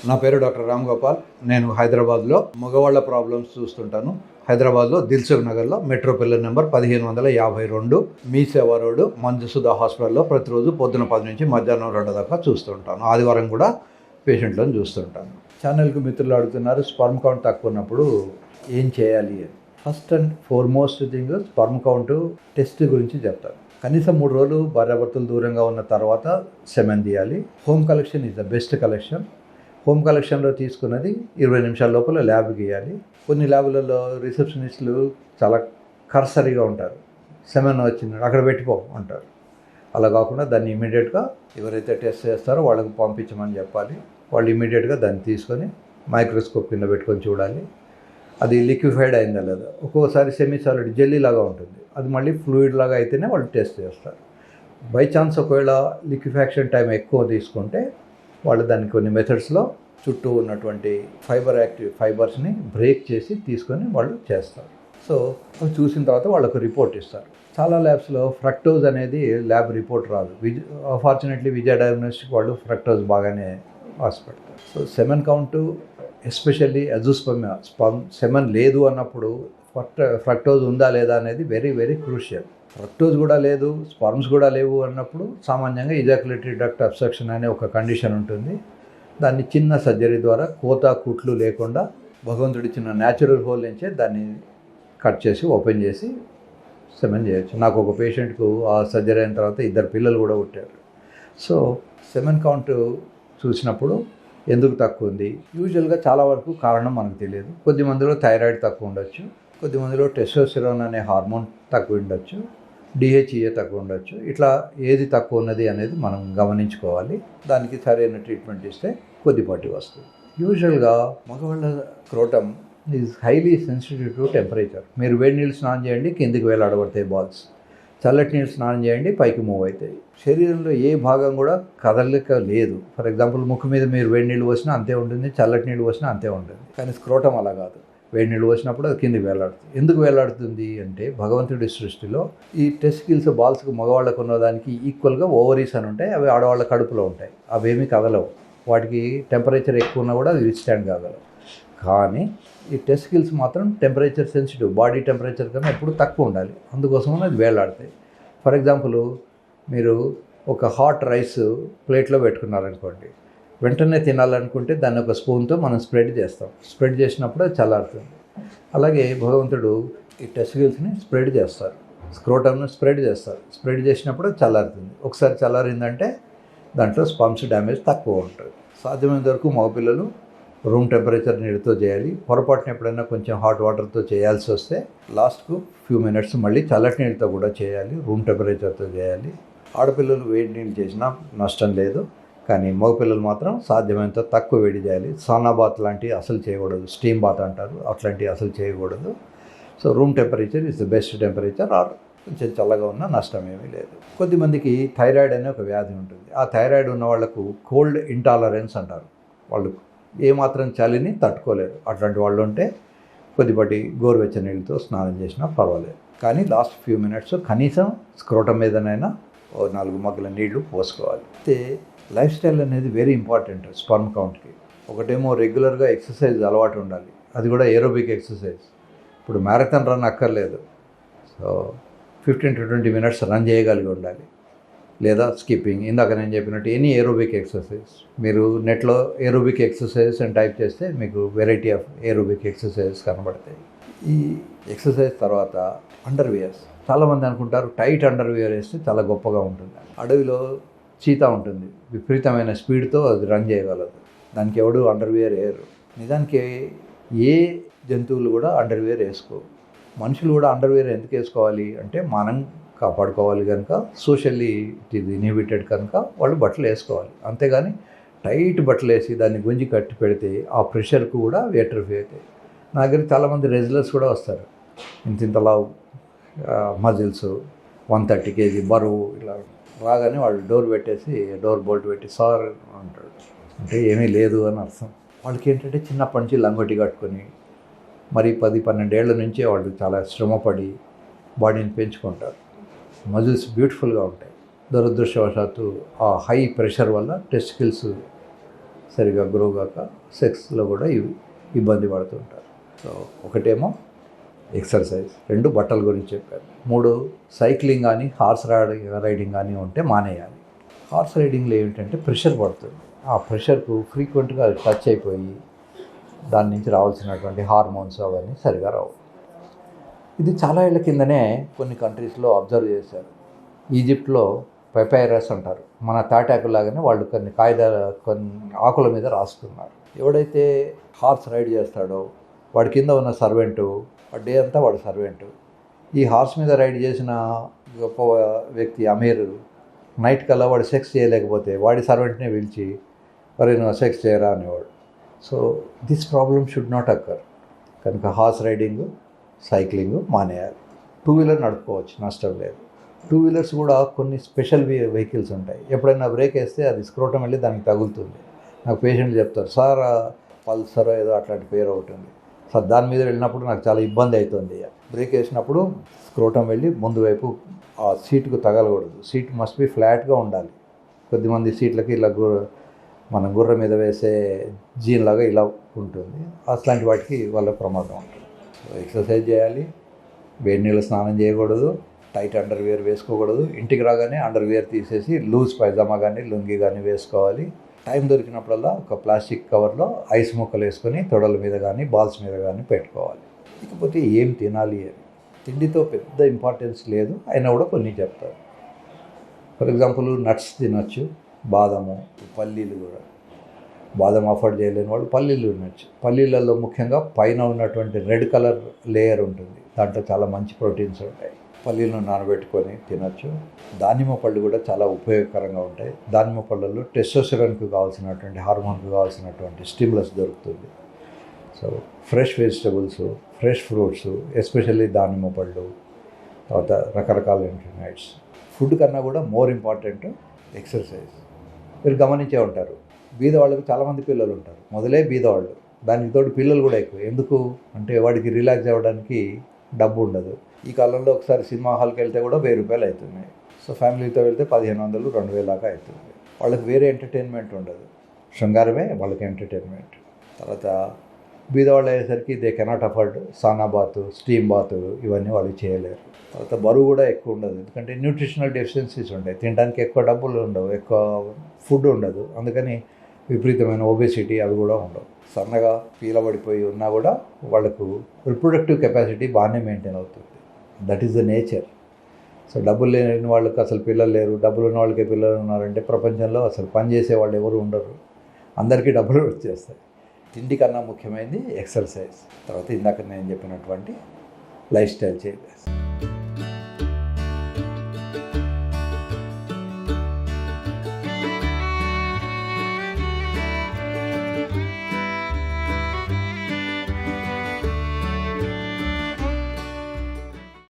నా పేరు డాక్టర్ రామ్ గోపాల్. నేను హైదరాబాద్లో మగవాళ్ళ ప్రాబ్లమ్స్ చూస్తుంటాను. హైదరాబాద్లో దిల్సుఖ్ నగర్లో మెట్రో పిల్లర్ నెంబర్ 1552 మీ సేవా రోడ్డు మంజుసుధ హాస్పిటల్లో ప్రతిరోజు పొద్దున 10 నుంచి మధ్యాహ్నం 2 దాకా చూస్తుంటాను. ఆదివారం కూడా పేషెంట్లను చూస్తుంటాను. ఛానల్కి మిత్రులు అడుగుతున్నారు స్పర్మ్ కౌంట్ తక్కువ ఉన్నప్పుడు ఏం చేయాలి అని. First and foremost thing sperm count test గురించి చెప్తాను. కనీసం 3 రోజులు భార్యాభర్తలు దూరంగా ఉన్న తర్వాత సెమెన్ తీయాలి. Home collection is the best collection. Home కలెక్షన్లో తీసుకున్నది 20 నిమిషాల లోపల ల్యాబ్కి ఇవ్వాలి. కొన్ని ల్యాబులలో రిసెప్షనిస్టులు చాలా కర్సరీగా ఉంటారు. సెమెన్ వచ్చింది అక్కడ పెట్టిపో అంటారు. అలా కాకుండా దాన్ని ఇమీడియట్గా ఎవరైతే టెస్ట్ చేస్తారో వాళ్ళకి పంపించమని చెప్పాలి. వాళ్ళు ఇమీడియట్గా దాన్ని తీసుకొని మైక్రోస్కోప్ కింద పెట్టుకొని చూడాలి అది లిక్విఫైడ్ అయిందా లేదా. ఒక్కోసారి సెమీ సాలిడ్ జెల్లీ లాగా ఉంటుంది, అది మళ్ళీ ఫ్లూయిడ్ లాగా అయితేనే వాళ్ళు టెస్ట్ చేస్తారు. బై ఛాన్స్ ఒకవేళ లిక్విఫాక్షన్ టైం ఎక్కువ తీసుకుంటే వాళ్ళు దాన్ని కొన్ని మెథడ్స్లో చుట్టూ ఉన్నటువంటి యాక్టివ్ ఫైబర్స్ని బ్రేక్ చేసి తీసుకొని వాళ్ళు చేస్తారు. సో అవి చూసిన తర్వాత వాళ్ళకు రిపోర్ట్ ఇస్తారు. చాలా ల్యాబ్స్లో ఫ్రక్టోజ్ అనేది ల్యాబ్ రిపోర్ట్ రాదు. అన్ఫార్చునేట్లీ విజయ డయాగ్నోస్టిక్ వాళ్ళు ఫ్రక్టోజ్ బాగానే రాసిపెడతారు. So semen count especially azoospermia semen లేదు అన్నప్పుడు ఫ్రక్టోజ్ ఉందా లేదా అనేది వెరీ వెరీ క్రూషియల్. ఫ్రక్టోజ్ కూడా లేదు, స్పర్మ్స్ కూడా లేవు అన్నప్పుడు సామాన్యంగా ఇజాక్యులేటరీ డక్ట్ అబ్స్ట్రక్షన్ అనే ఒక కండిషన్ ఉంటుంది. దాన్ని చిన్న సర్జరీ ద్వారా కుట్లు లేకుండా భగవంతుడి చిన్న న్యాచురల్ హోల్ నుంచే దాన్ని కట్ చేసి ఓపెన్ చేసి సెమెన్ చేయొచ్చు. నాకు ఒక పేషెంట్కు ఆ సర్జరీ అయిన తర్వాత 2 పిల్లలు కూడా పుట్టారు. సో సెమెన్ కౌంట్ చూసినప్పుడు ఎందుకు తక్కువ ఉంది, యూజువల్గా చాలా వరకు కారణం మనకు తెలియదు. కొద్దిమందిలో థైరాయిడ్ తక్కువ ఉండొచ్చు, కొద్దిమందిలో టెస్టోస్టెరాన్ అనే హార్మోన్ తక్కువ ఉండొచ్చు, డిహెచ్ఈఏ తక్కువ ఉండొచ్చు. ఇట్లా ఏది తక్కువ ఉన్నది అనేది మనం గమనించుకోవాలి. దానికి సరైన ట్రీట్మెంట్ ఇస్తే కొద్దిపాటి వస్తుంది. యూజువల్గా మగవాళ్ళ scrotum is highly sensitive to temperature. మీరు వేడి నీళ్ళు స్నానం చేయండి, కిందికి వేలాడబడతాయి బాల్స్. చల్లటి నీళ్ళు స్నానం చేయండి, పైకి మూవ్ అవుతాయి. శరీరంలో ఏ భాగం కూడా కదలిక లేదు. ఫర్ ఎగ్జాంపుల్ ముక్కు మీద మీరు వేడి నీళ్ళు పోసినా అంతే ఉంటుంది, చల్లటి నీళ్ళు పోసినా అంతే ఉంటుంది. కానీ స్క్రోటం అలా కాదు. వేడి నీళ్ళు పోసినప్పుడు అది కిందికి వేలాడుతుంది. ఎందుకు వేలాడుతుంది అంటే భగవంతుడి సృష్టిలో ఈ టెస్టికల్స్ బాల్స్కి మగవాళ్ళకు ఉన్నదానికి ఈక్వల్గా ఓవరీస్ అని ఉంటాయి. అవి ఆడవాళ్ళ కడుపులో ఉంటాయి. అవేమీ కదలవు. వాటికి టెంపరేచర్ ఎక్కువ ఉన్నా కూడా అవి విత్స్టాండ్ కాగలవు. కానీ ఈ టెస్టికల్స్ మాత్రం టెంపరేచర్ సెన్సిటివ్, బాడీ టెంపరేచర్ కన్నా ఎప్పుడు తక్కువ ఉండాలి. అందుకోసం అది వేలాడతాయి. ఫర్ ఎగ్జాంపుల్ మీరు ఒక హాట్ రైస్ ప్లేట్లో పెట్టుకున్నారనుకోండి, వెంటనే తినాలనుకుంటే దాన్ని ఒక స్పూన్తో మనం స్ప్రెడ్ చేస్తాం. స్ప్రెడ్ చేసినప్పుడు అది చల్లారుతుంది. అలాగే భగవంతుడు ఈ టెస్టికల్స్ని స్ప్రెడ్ చేస్తారు, స్క్రోటమ్ను స్ప్రెడ్ చేస్తారు. స్ప్రెడ్ చేసినప్పుడు అది చల్లారుతుంది. ఒకసారి చల్లారిందంటే దాంట్లో స్పర్మ్స్ డ్యామేజ్ తక్కువ ఉంటుంది. సాధ్యమైనంత వరకు మగపిల్లలు రూమ్ టెంపరేచర్ నీళ్ళతో చేయాలి. పొరపాటున ఎప్పుడైనా కొంచెం హాట్ వాటర్తో చేయాల్సి వస్తే లాస్ట్కు ఫ్యూ మినిట్స్ మళ్ళీ చల్లటి నీళ్ళతో కూడా చేయాలి, రూమ్ టెంపరేచర్తో చేయాలి. ఆడపిల్లలు వేడి నీళ్ళు చేసినా నష్టం లేదు, కానీ మగపిల్లలు మాత్రం సాధ్యమైనంత తక్కువ వేడి చేయాలి. సానా బాత్ లాంటివి అసలు చేయకూడదు, స్టీమ్ బాత్ అంటారు, అట్లాంటివి అసలు చేయకూడదు. So room temperature is the best temperature. Or కొంచెం చల్లగా ఉన్నా నష్టం ఏమీ లేదు. కొద్దిమందికి థైరాయిడ్ అనే ఒక వ్యాధి ఉంటుంది. ఆ థైరాయిడ్ ఉన్న వాళ్ళకు కోల్డ్ ఇంటాలరెన్స్ అంటారు. వాళ్ళు ఏమాత్రం చలిని తట్టుకోలేరు. అట్లాంటి వాళ్ళు ఉంటే కొద్దిపాటి గోరువెచ్చని నీళ్ళతో స్నానం చేసినా పర్వాలేదు. కానీ లాస్ట్ ఫ్యూ మినిట్స్ కనీసం స్క్రోటం మీదనైనా 4 మగ్గుల నీళ్లు పోసుకోవాలి. అయితే లైఫ్ స్టైల్ అనేది వెరీ ఇంపార్టెంట్ స్పర్మ్ కౌంట్కి. ఒకటేమో రెగ్యులర్గా ఎక్సర్సైజ్ అలవాటు ఉండాలి, అది కూడా ఏరోబిక్ ఎక్సర్సైజ్. ఇప్పుడు మ్యారథాన్ రన్ అక్కర్లేదు. సో 15 to 20 మినిట్స్ రన్ చేయగలిగి ఉండాలి. లేదా స్కిప్పింగ్, ఇందాక నేను చెప్పినట్టు ఎనీ ఏరోబిక్ ఎక్సర్సైజ్. మీరు నెట్లో ఏరోబిక్ ఎక్సర్సైజ్ అని టైప్ చేస్తే మీకు వెరైటీ ఆఫ్ ఏరోబిక్ ఎక్సర్సైజెస్ కనబడతాయి. ఈ ఎక్సర్సైజ్ తర్వాత అండర్వేర్స్. చాలామంది అనుకుంటారు టైట్ అండర్వేర్ వేస్తే చాలా గొప్పగా ఉంటుంది. అడవిలో చీతా ఉంటుంది, విపరీతమైన స్పీడ్తో అది రన్ చేయగలదు. దానికి ఎవడు అండర్వేర్ వేయరు. నిజానికి ఏ జంతువులు కూడా అండర్వేర్ వేసుకోవు. మనుషులు కూడా అండర్వేర్ ఎందుకు వేసుకోవాలి అంటే మనం కాపాడుకోవాలి కనుక, సోషల్లీ ఇట్ ఈజ్ ఇన్హిబిటెడ్ కనుక వాళ్ళు బట్టలు వేసుకోవాలి. అంతేగాని టైట్ బట్టలు వేసి దాన్ని గుంజి కట్టి పెడితే ఆ ప్రెషర్కు కూడా వేటర్ఫీ అవుతాయి. నా దగ్గర చాలామంది రెజ్లర్స్ కూడా వస్తారు, ఇంతలా మజిల్స్ 130 kg బరువు. ఇలా రాగానే వాళ్ళు డోర్ బోల్ట్ పెట్టి సార్ అంటాడు, అంటే ఏమీ లేదు అని అర్థం. వాళ్ళకి ఏంటంటే చిన్నప్పటి నుంచి లంగొట్టి కట్టుకొని మరి 10-12 ఏళ్ల నుంచే వాళ్ళు చాలా శ్రమపడి బాడీని పెంచుకుంటారు. మజిల్స్ బ్యూటిఫుల్గా ఉంటాయి. దురదృష్టవశాత్తు ఆ హై ప్రెషర్ వల్ల టెస్టికల్స్ సరిగా గ్రో కాక సెక్స్లో కూడా ఇబ్బంది పడుతుంటారు. సో ఒకటేమో ఎక్సర్సైజ్, 2 బట్టల గురించి చెప్పాను, 3 సైక్లింగ్ కానీ హార్స్ రైడింగ్ కానీ ఉంటే మానేయాలి. హార్స్ రైడింగ్లో ఏమిటంటే ప్రెషర్ పడుతుంది, ఆ ప్రెషర్కు ఫ్రీక్వెంట్గా టచ్ అయిపోయి దాని నుంచి రావాల్సినటువంటి హార్మోన్స్ అవన్నీ సరిగా రావు. ఇది చాలా ఏళ్ళ కిందనే కొన్ని కంట్రీస్లో అబ్జర్వ్ చేశారు. ఈజిప్ట్లో పెపైరస్ అంటారు, మన తాటాకులాగానే వాళ్ళు కొన్ని ఆకుల మీద రాసుకున్నారు. ఎవడైతే హార్స్ రైడ్ చేస్తాడో వాడి కింద ఉన్న సర్వెంటు ఆ డే అంతా వాడు సర్వెంటు. ఈ హార్స్ మీద రైడ్ చేసిన గొప్ప వ్యక్తి అమీర్ నైట్ కల్లా వాడు సెక్స్ చేయలేకపోతే వాడి సర్వెంట్నే పిలిచి మరి నువ్వు సెక్స్ చేయరా అనేవాడు. So this problem should not అక్కర్. కనుక హార్స్ రైడింగ్, సైక్లింగ్ మానేయాలి. 2 వీలర్ నడుపుకోవచ్చు, నష్టం లేదు. 2 వీలర్స్ కూడా కొన్ని స్పెషల్ వెహికల్స్ ఉంటాయి. ఎప్పుడైనా బ్రేక్ వేస్తే అది స్క్రోటం వెళ్ళి దానికి తగులుతుంది. నాకు పేషెంట్లు చెప్తారు, సార్ పల్సర్ ఏదో అట్లాంటి పేరు ఒకటి ఉంది సార్, దాని మీద వెళ్ళినప్పుడు నాకు చాలా ఇబ్బంది అవుతుంది. బ్రేక్ వేసినప్పుడు స్క్రోటం వెళ్ళి ముందు వైపు ఆ సీటుకు తగలకూడదు. సీట్ మస్ట్ బి ఫ్లాట్గా ఉండాలి. కొద్దిమంది సీట్లకి ఇలా మనం గుర్ర మీద వేసే జీన్ లాగా ఇలా ఉంటుంది. అట్లాంటి వాటికి వాళ్ళ ప్రమాదం ఉంటుంది. ఎక్సర్సైజ్ చేయాలి, వేడి నీళ్ళు స్నానం చేయకూడదు, టైట్ అండర్వేర్ వేసుకోకూడదు. ఇంటికి రాగానే అండర్వేర్ తీసేసి లూజ్ పైజామా కానీ లుంగి కానీ వేసుకోవాలి. టైం దొరికినప్పుడల్లా ఒక ప్లాస్టిక్ కవర్లో ఐస్ ముక్కలు వేసుకొని తొడల మీద కానీ బాల్స్ మీద కానీ పెట్టుకోవాలి. ఇకపోతే ఏం తినాలి అని, తిండితో పెద్ద ఇంపార్టెన్స్ లేదు, అయినా కూడా కొన్ని చెప్తారు. ఫర్ ఎగ్జాంపుల్ నట్స్ తినచ్చు, బాదము, పల్లీలు కూడా. బాదం అఫోర్డ్ చేయలేని వాళ్ళు పల్లీలు తినచ్చు. పల్లీలలో ముఖ్యంగా పైన ఉన్నటువంటి రెడ్ కలర్ లేయర్ ఉంటుంది, దాంట్లో చాలా మంచి ప్రోటీన్స్ ఉంటాయి. పల్లీలను నానబెట్టుకొని తినచ్చు. దానిమ్మ పళ్ళు కూడా చాలా ఉపయోగకరంగా ఉంటాయి. దానిమ్మ పళ్ళల్లో టెస్టోస్టెరాన్కు కావాల్సినటువంటి హార్మోన్కు కావాల్సినటువంటి స్టిమ్యులస్ దొరుకుతుంది. So fresh vegetables, fresh fruits, especially దానిమ్మ పళ్ళు, తర్వాత రకరకాల నట్స్. ఫుడ్ కన్నా కూడా మోర్ ఇంపార్టెంట్ ఎక్సర్సైజ్. మీరు గమనించే ఉంటారు, బీదవాళ్ళకి చాలామంది పిల్లలు ఉంటారు, మొదలే బీదవాళ్ళు, దానికి తోడు పిల్లలు కూడా ఎక్కువ. ఎందుకు అంటే వాడికి రిలాక్స్ అవ్వడానికి డబ్బు ఉండదు. ఈ కాలంలో ఒకసారి సినిమా హాల్కి వెళ్తే కూడా 1000 రూపాయలు అవుతున్నాయి. సో ఫ్యామిలీతో వెళ్తే 1500, 2000 దాకా అవుతుంది. వాళ్ళకి వేరే ఎంటర్టైన్మెంట్ ఉండదు, శృంగారమే వాళ్ళకి ఎంటర్టైన్మెంట్. తర్వాత బీదవాళ్ళు అయ్యేసరికి దే కెనాట్ అఫోర్డ్ సానా బాతు, స్టీమ్ బాతు, ఇవన్నీ వాళ్ళు చేయలేరు. తర్వాత బరువు కూడా ఎక్కువ ఉండదు, ఎందుకంటే న్యూట్రిషనల్ డెఫిషియన్సీస్ ఉంటాయి. తినడానికి ఎక్కువ డబ్బులు ఉండవు, ఎక్కువ ఫుడ్ ఉండదు, అందుకని విపరీతమైన ఒబేసిటీ అవి కూడా ఉండవు. సన్నగా పీలబడిపోయి ఉన్నా కూడా వాళ్ళకు రిప్రొడక్టివ్ కెపాసిటీ బాగానే మెయింటైన్ అవుతుంది. That is the nature. So డబ్బులు లేని వాళ్ళకి అసలు పిల్లలు లేరు, డబ్బులు ఉన్న వాళ్ళకే పిల్లలు ఉన్నారంటే ప్రపంచంలో అసలు పనిచేసే వాళ్ళు ఎవరు ఉండరు, అందరికీ డబ్బులు వచ్చేస్తాయి. తిండి కన్నా ముఖ్యమైనది ఎక్సర్సైజ్. తర్వాత ఇందాక నేను చెప్పినటువంటి లైఫ్ స్టైల్ చేంజెస్.